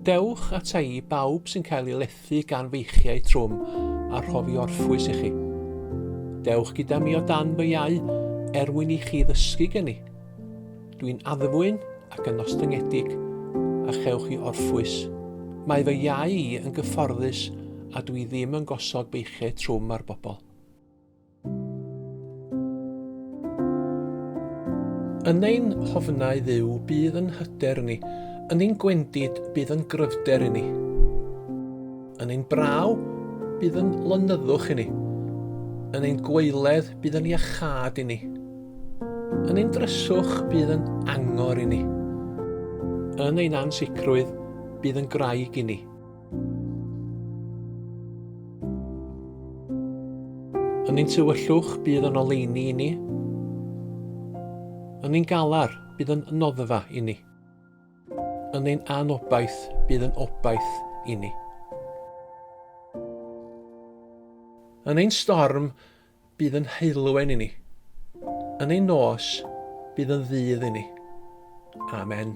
Dewch ata i bawb sy'n cael ei lethu gan feichiau trwm a rhofi orffwys i chi. Dewch gyda mi o dan fy iau erwyn i chi ddysgu gen i. Dwi'n addfwyn ac yn ostyngedig a chewch chi orffwys. Mae fy iau i yn gyfforddus a dwi ddim yn gosod beichiau trwm ar bobl. Yn ein hofnau dduw bydd yn hyder ni, yn ein gwendid bydd yn gryfder i ni. Yn ein braw bydd yn lonyddwch i ni. Yn ein gwaeledd bydd yn iachad i ni. Yn ein dryswch bydd yn angor i ni. Yn ein ansicrwydd bydd yn graig i ni. Yn ein tywyllwch bydd yn oleuni i ni. Yn ein galar bydd yn noddfa i ni. Yn ein anobaith bydd yn obaith i ni. Yn ein storm bydd yn heulwen i ni. Yn ein nos bydd yn ddydd i ni. Amen.